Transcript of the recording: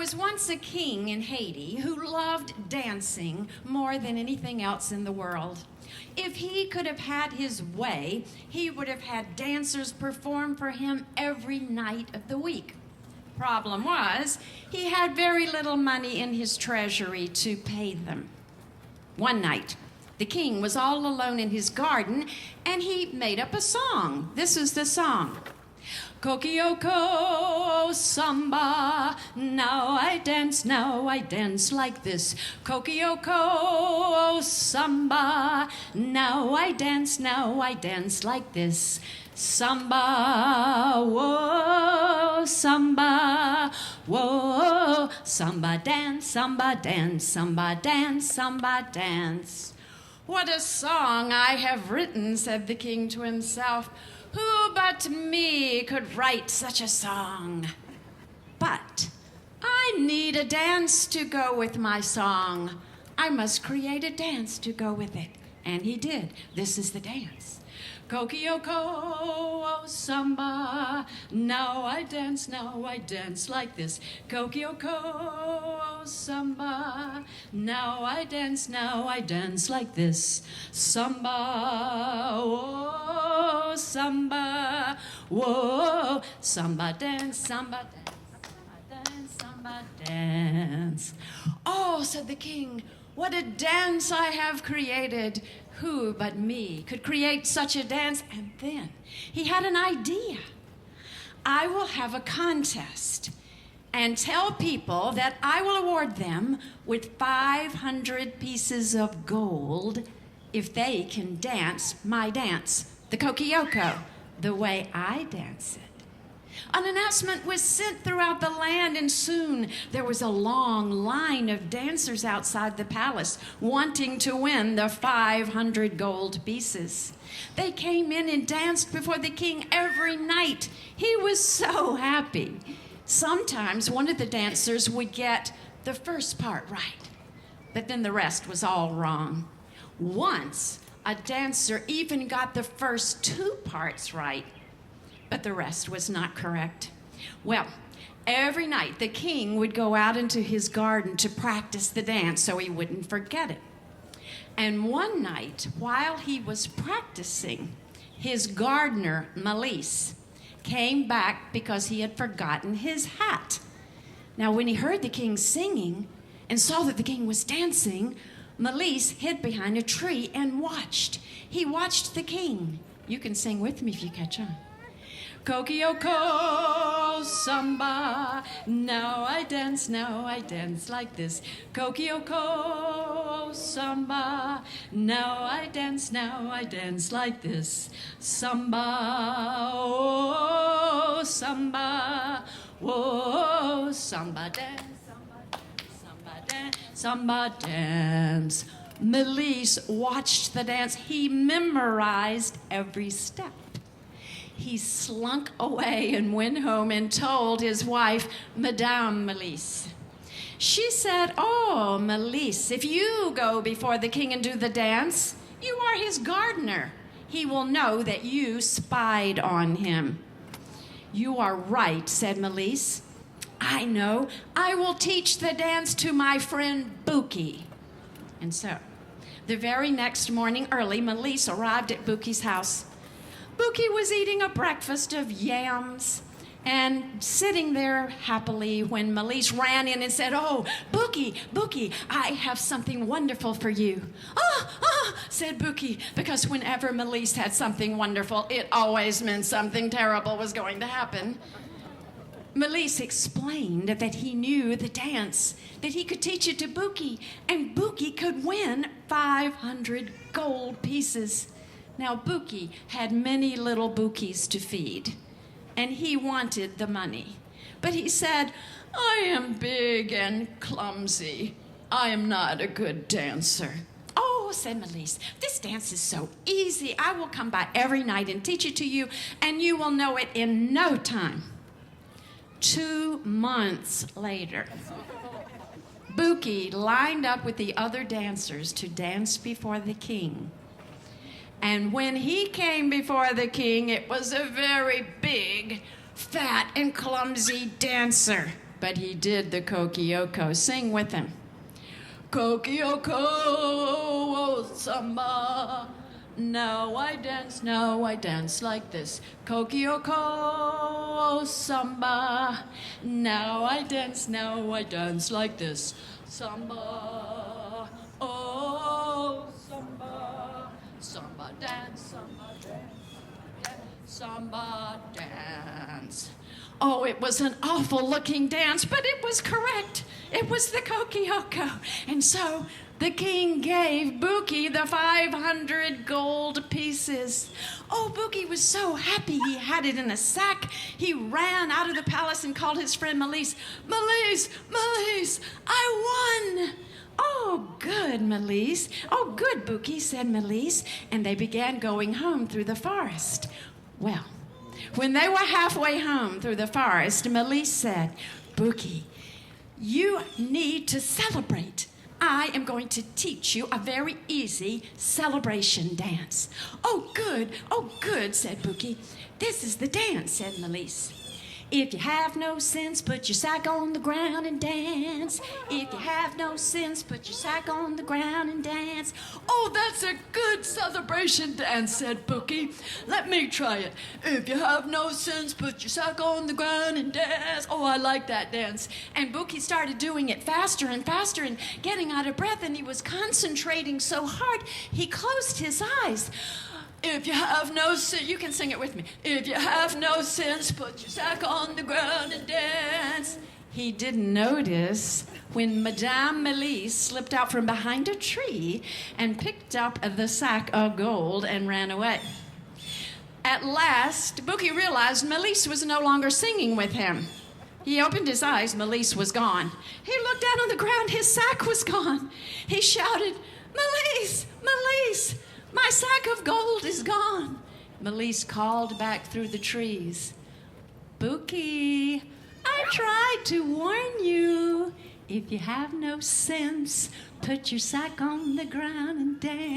was once a king in Haiti who loved dancing more than anything else in the world. If he could have had his way, he would have had dancers perform for him every night of the week. Problem was, he had very little money in his treasury to pay them. One night, the king was all alone in his garden, and he made up a song. This is the song. Kokioko, samba, now I dance like this. Kokioko, samba, now I dance like this. Samba, whoa, samba, whoa, samba dance, samba dance, samba dance, samba dance. What a song I have written, said the king to himself. Who but me could write such a song? But I need a dance to go with my song. I must create a dance to go with it. And he did. This is the dance. Kokioko, samba, now I dance like this. Kokioko, samba, now I dance like this. Samba, oh, samba, whoa, samba dance, samba dance, samba dance. Oh, said the king, what a dance I have created. Who but me could create such a dance? And then he had an idea. I will have a contest and tell people that I will award them with 500 pieces of gold if they can dance my dance, the Kokioko, the way I dance it. An announcement was sent throughout the land, and soon there was a long line of dancers outside the palace wanting to win the 500 gold pieces. They came in and danced before the king every night. He was so happy. Sometimes one of the dancers would get the first part right, but then the rest was all wrong. Once, a dancer even got the first 2 parts right, but the rest was not correct. Well, every night the king would go out into his garden to practice the dance so he wouldn't forget it. And one night, while he was practicing, his gardener, Melisse, came back because he had forgotten his hat. Now, when he heard the king singing and saw that the king was dancing, Melisse hid behind a tree and watched. He watched the king. You can sing with me if you catch on. Kokioko, samba, now I dance like this. Kokioko, samba, now I dance like this. Samba, oh, samba, whoa, samba dance, samba dance, samba dance. Melisse watched the dance. He memorized every step. He slunk away and went home and told his wife, Madame Melisse. She said, oh, Melisse, if you go before the king and do the dance, you are his gardener. He will know that you spied on him. You are right, said Melisse. I know. I will teach the dance to my friend Bouki. And so, the very next morning early, Melisse arrived at Bouki's house. Bouki was eating a breakfast of yams and sitting there happily when Melisse ran in and said, oh, Bouki, I have something wonderful for you. Said Bouki, because whenever Melisse had something wonderful, it always meant something terrible was going to happen. Melisse explained that he knew the dance, that he could teach it to Bouki, and Bouki could win 500 gold pieces. Now, Bouki had many little Boukis to feed, and he wanted the money. But he said, I am big and clumsy. I am not a good dancer. Oh, said Melisse, this dance is so easy. I will come by every night and teach it to you, and you will know it in no time. 2 months later, Bouki lined up with the other dancers to dance before the king. And when he came before the king, it was a very big, fat, and clumsy dancer. but he did the Kokioko. Sing with him. Kokioko, samba. Now I dance like this. Kokioko, samba. Now I dance like this. Samba, oh, samba. Samba dance, samba dance, samba dance. Oh, it was an awful looking dance, but it was correct. It was the Kokioko. And so the king gave Bouki the 500 gold pieces. Oh, Bouki was so happy he had it in a sack. He ran out of the palace and called his friend Melisse. Melisse, Melisse, I won. Oh, good, Melisse. Oh, good, Bouki, said Melisse. And they began going home through the forest. Well, when they were halfway home through the forest, Melisse said, Bouki, you need to celebrate. I am going to teach you a very easy celebration dance. Oh, good, said Bouki. This is the dance, said Melisse. If you have no sense, put your sack on the ground and dance. If you have no sense, put your sack on the ground and dance. Oh, that's a good celebration dance, said Bouki. Let me try it. If you have no sense, put your sack on the ground and dance. Oh, I like that dance. And Bouki started doing it faster and faster and getting out of breath, and he was concentrating so hard, he closed his eyes. If you have no sense, you can sing it with me. If you have no sense, put your sack on the ground and dance. He didn't notice when Madame Melisse slipped out from behind a tree and picked up the sack of gold and ran away. At last, Bouki realized Melisse was no longer singing with him. He opened his eyes. Melisse was gone. He looked down on the ground. His sack was gone. He shouted, Melisse, Melisse, my sack of gold is gone. Melisse called back through the trees. Bouki, I tried to warn you. If you have no sense, put your sack on the ground and dance.